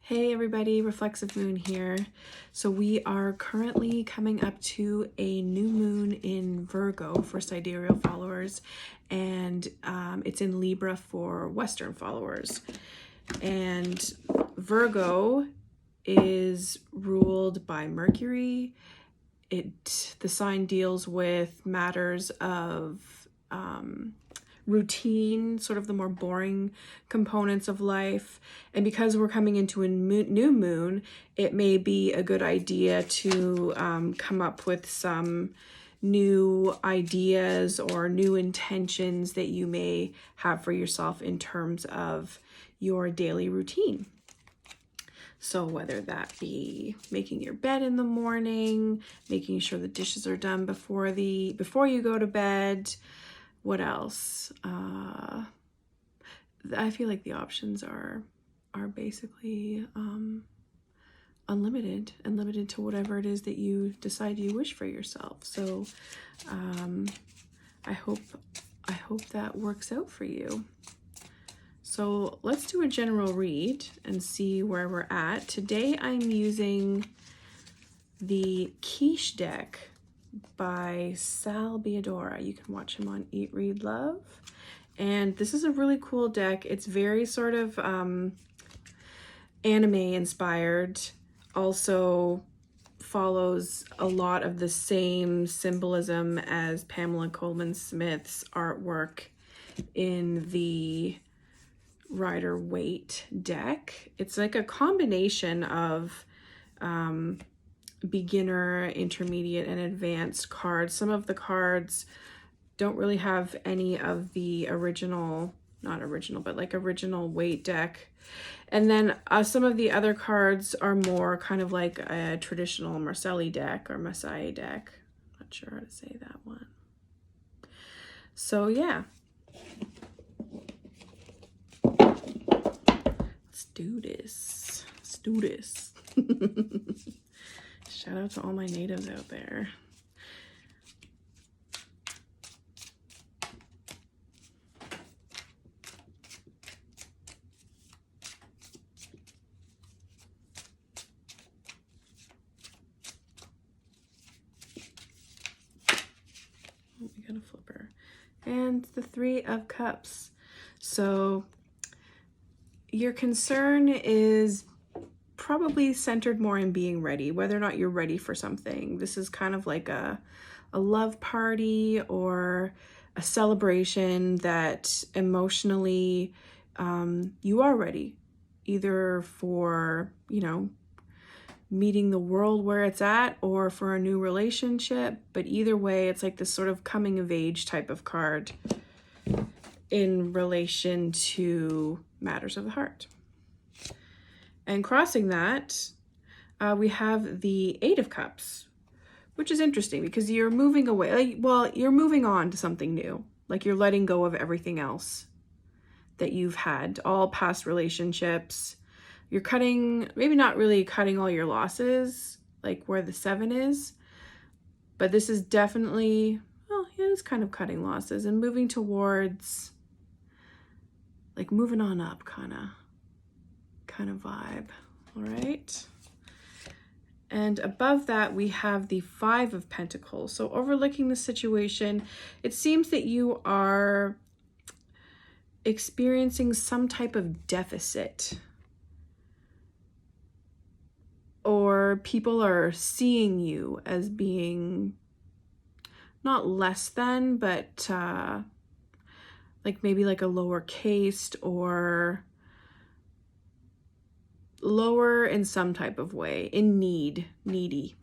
Hey everybody, Reflexive Moon here. So we are currently coming up to a new moon in Virgo for sidereal followers, and it's in Libra for Western followers. And Virgo is ruled by Mercury. The sign deals with matters of routine, sort of the more boring components of life. And because we're coming into a new moon, it may be a good idea to come up with some new ideas or new intentions that you may have for yourself in terms of your daily routine. So whether that be making your bed in the morning, making sure the dishes are done before you go to bed. What else? I feel like the options are basically unlimited and limited to whatever it is that you decide you wish for yourself. So I hope that works out for you. So let's do a general read and see where we're at. Today I'm using the Quiche deck by Sal Biodora. You can watch him on Eat, Read, Love. And this is a really cool deck. It's very sort of anime inspired. Also follows a lot of the same symbolism as Pamela Coleman Smith's artwork in the Rider-Waite deck. It's like a combination of beginner, intermediate, and advanced cards. Some of the cards don't really have any of the original Waite deck. And then some of the other cards are more kind of like a traditional Marcelli deck or Masai deck. Not sure how to say that one. So yeah. Let's do this. Shout out to all my natives out there. Oh, we got a flipper. And the Three of Cups. So your concern is probably centered more in being ready, whether or not you're ready for something. This is kind of like a love party or a celebration that emotionally you are ready, either for, meeting the world where it's at or for a new relationship. But either way, it's like this sort of coming of age type of card in relation to matters of the heart. And crossing that, we have the Eight of Cups, which is interesting because you're moving away. You're moving on to something new. Like you're letting go of everything else that you've had, all past relationships. You're maybe not really cutting all your losses, like where the Seven is, but this is definitely, it's kind of cutting losses and moving towards, like moving on up kind of vibe. All right. And above that, we have the Five of Pentacles. So overlooking the situation, it seems that you are experiencing some type of deficit, or people are seeing you as being not less than, but like maybe like a lower caste or lower in some type of way, in needy.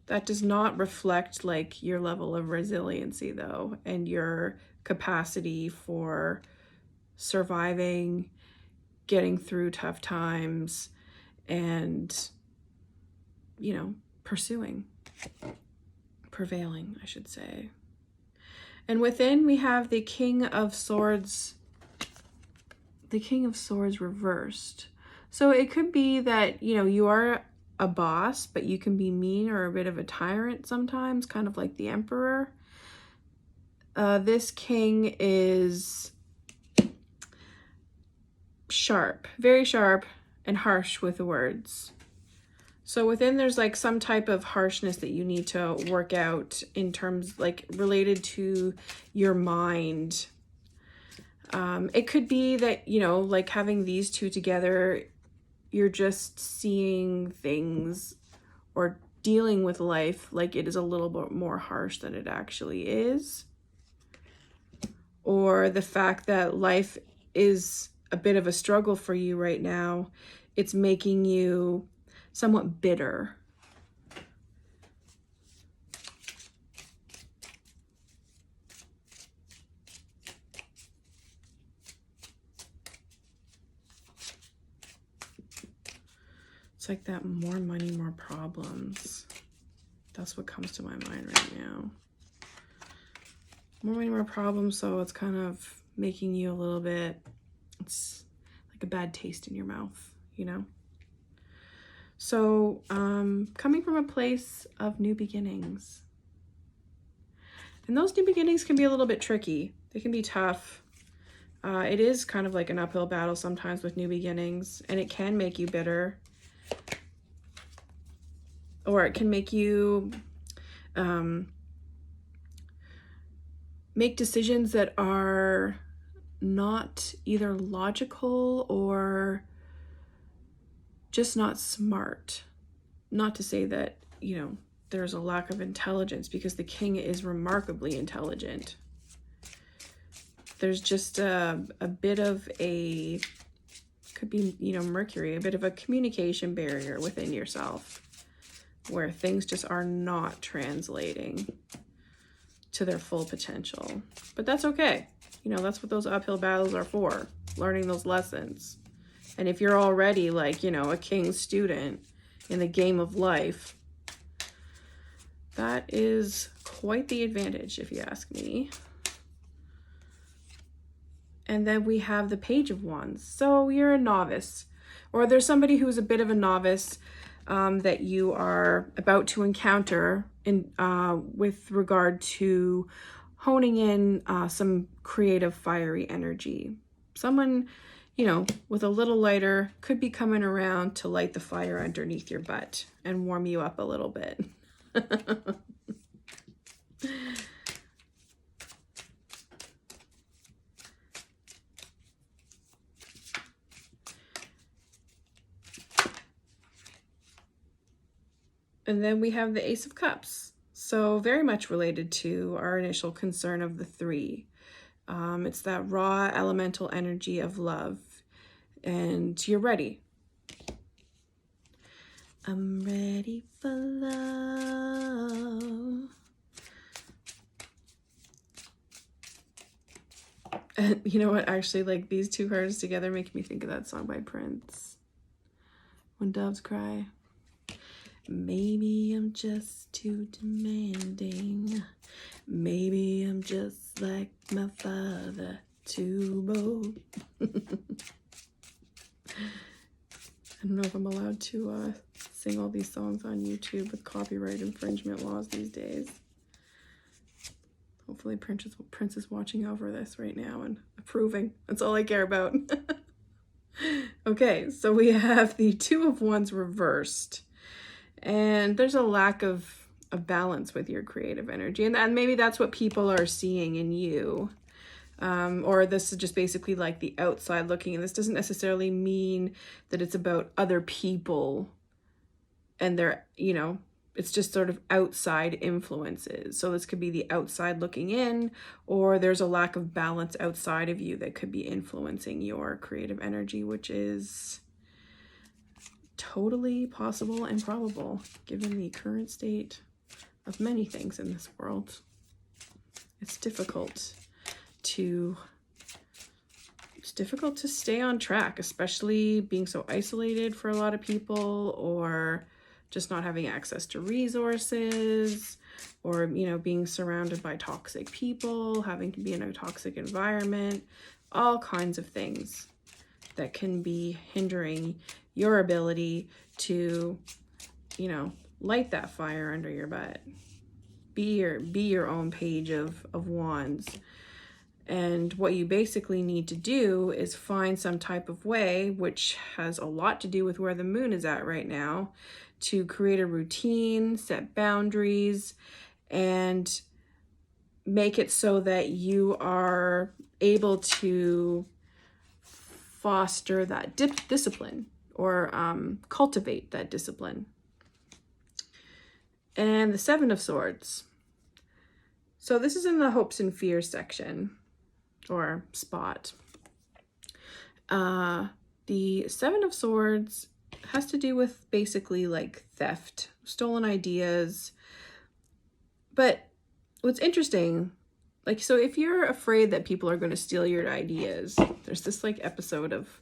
That does not reflect like your level of resiliency though, and your capacity for surviving, getting through tough times, and, prevailing, I should say. And within we have the King of Swords reversed. So it could be that, you are a boss, but you can be mean or a bit of a tyrant sometimes, kind of like the Emperor. This king is sharp, very sharp and harsh with the words. So within there's like some type of harshness that you need to work out in terms like related to your mind. It could be that, you know, like having these two together, you're just seeing things or dealing with life like it is a little bit more harsh than it actually is. Or the fact that life is a bit of a struggle for you right now, it's making you somewhat bitter. It's like that more money, more problems. That's what comes to my mind right now. More money, more problems, so it's kind of making you a little bit, it's like a bad taste in your mouth, you know? So, coming from a place of new beginnings. And those new beginnings can be a little bit tricky. They can be tough. It is kind of like an uphill battle sometimes with new beginnings, and it can make you bitter. Or it can make you make decisions that are not either logical or just not smart. Not to say that, you know, there's a lack of intelligence, because the king is remarkably intelligent. There's just a bit of a, could be, you know, Mercury, a bit of a communication barrier within yourself where things just are not translating to their full potential. But that's okay. You know, that's what those uphill battles are for, learning those lessons. And if you're already like, you know, a king's student in the game of life, that is quite the advantage, if you ask me. And then we have the Page of Wands. So you're a novice, or there's somebody who's a bit of a novice that you are about to encounter in with regard to honing in some creative, fiery energy. Someone, you know, with a little lighter could be coming around to light the fire underneath your butt and warm you up a little bit. And then we have the Ace of Cups. So very much related to our initial concern of the three. It's that raw elemental energy of love. And you're ready. I'm ready for love. And you know what? Actually, like these two cards together make me think of that song by Prince. When Doves Cry. Maybe I'm just too demanding. Maybe I'm just like my father, too bold. I don't know if I'm allowed to sing all these songs on YouTube with copyright infringement laws these days. Hopefully Prince is watching over this right now and approving. That's all I care about. Okay, so we have the Two of Wands reversed. And there's a lack of balance with your creative energy. And maybe that's what people are seeing in you. Or this is just basically like the outside looking. And this doesn't necessarily mean that it's about other people and they're, you know, it's just sort of outside influences. So this could be the outside looking in, or there's a lack of balance outside of you that could be influencing your creative energy, which is totally possible and probable given the current state of many things in this world. It's difficult to stay on track, especially being so isolated for a lot of people, or just not having access to resources, or, you know, being surrounded by toxic people, having to be in a toxic environment, all kinds of things that can be hindering your ability to, you know, light that fire under your butt. Be your own Page of Wands. And what you basically need to do is find some type of way, which has a lot to do with where the moon is at right now, to create a routine, set boundaries, and make it so that you are able to foster that discipline, or cultivate that discipline. And the Seven of Swords. So this is in the hopes and fears section, or spot. The Seven of Swords has to do with basically like theft, stolen ideas. But what's interesting, like, so if you're afraid that people are going to steal your ideas, there's this like episode of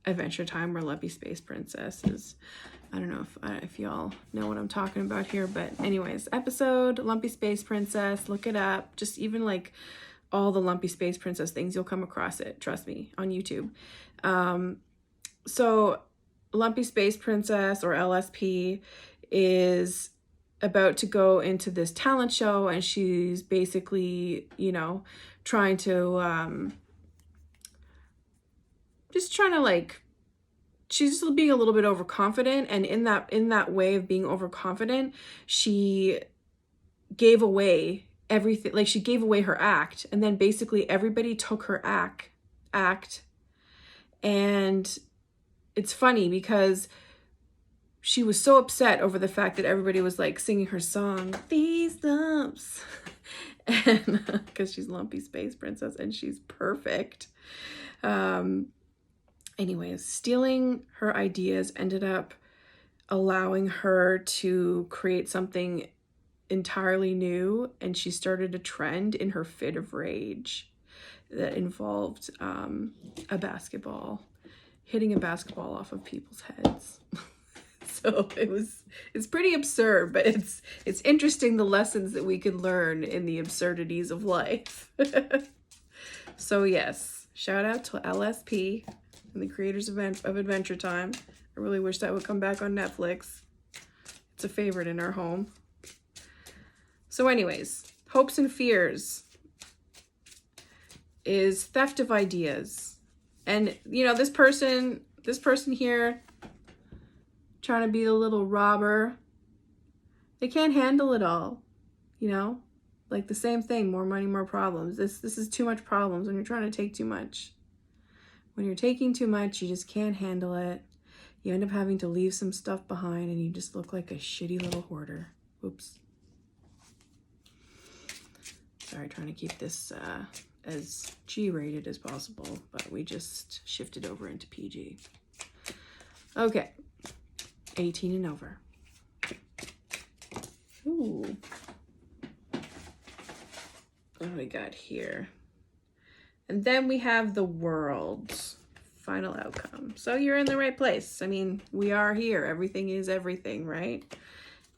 Adventure Time where Lumpy Space Princess is, I don't know if y'all know what I'm talking about here, but anyways, episode Lumpy Space Princess, look it up. Just even like all the Lumpy Space Princess things, you'll come across it, trust me, on YouTube. So Lumpy Space Princess, or LSP, is about to go into this talent show, and she's basically, you know, trying to like, she's just being a little bit overconfident, and in that way of being overconfident, she gave away everything. Like, she gave away her act, and then basically everybody took her act. And it's funny because she was so upset over the fact that everybody was like singing her song, These Lumps, and because she's Lumpy Space Princess and she's perfect. Anyways, stealing her ideas ended up allowing her to create something entirely new, and she started a trend in her fit of rage that involved hitting a basketball off of people's heads. So it's pretty absurd, but it's interesting, the lessons that we could learn in the absurdities of life. So yes, shout out to LSP and the creators of Adventure Time. I really wish that would come back on Netflix. It's a favorite in our home. So anyways, hopes and fears is theft of ideas. And you know, this person here trying to be the little robber, they can't handle it all, you know? Like the same thing, more money, more problems. This is too much problems when you're trying to take too much. When you're taking too much, you just can't handle it. You end up having to leave some stuff behind, and you just look like a shitty little hoarder. Oops. Sorry, trying to keep this as G-rated as possible, but we just shifted over into PG. Okay. 18 and over. Ooh. What do we got here? And then we have the World. Final outcome. So you're in the right place. I mean, we are here. Everything is everything, right?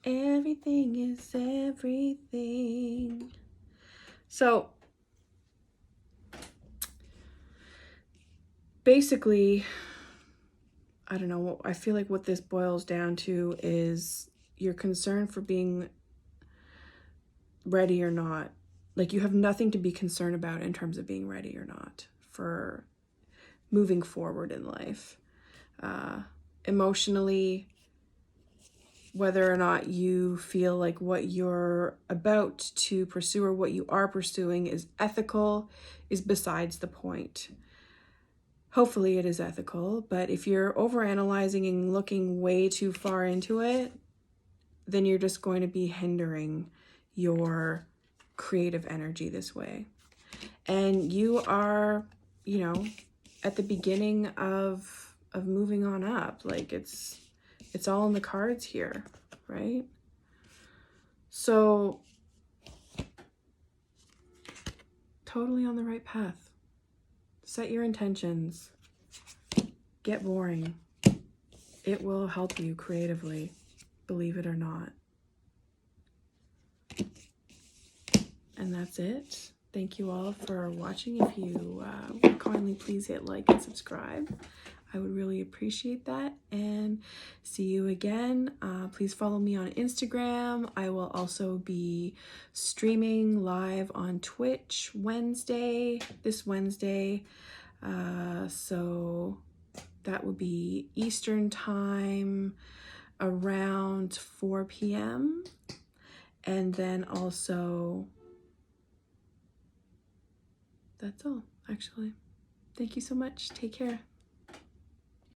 Everything is everything. So basically, I don't know, I feel like what this boils down to is your concern for being ready or not. Like, you have nothing to be concerned about in terms of being ready or not for moving forward in life. Emotionally, whether or not you feel like what you're about to pursue or what you are pursuing is ethical is besides the point. Hopefully it is ethical, but if you're overanalyzing and looking way too far into it, then you're just going to be hindering your creative energy this way. And you are, you know, at the beginning of moving on up. Like, it's all in the cards here, right? So totally on the right path. Set your intentions. Get boring. It will help you creatively, believe it or not. And that's it. Thank you all for watching. If you would kindly please hit like and subscribe. I would really appreciate that, and see you again. Please follow me on Instagram. I will also be streaming live on Twitch this Wednesday. So that would be Eastern time around 4 p.m. And then also, that's all, actually. Thank you so much. Take care.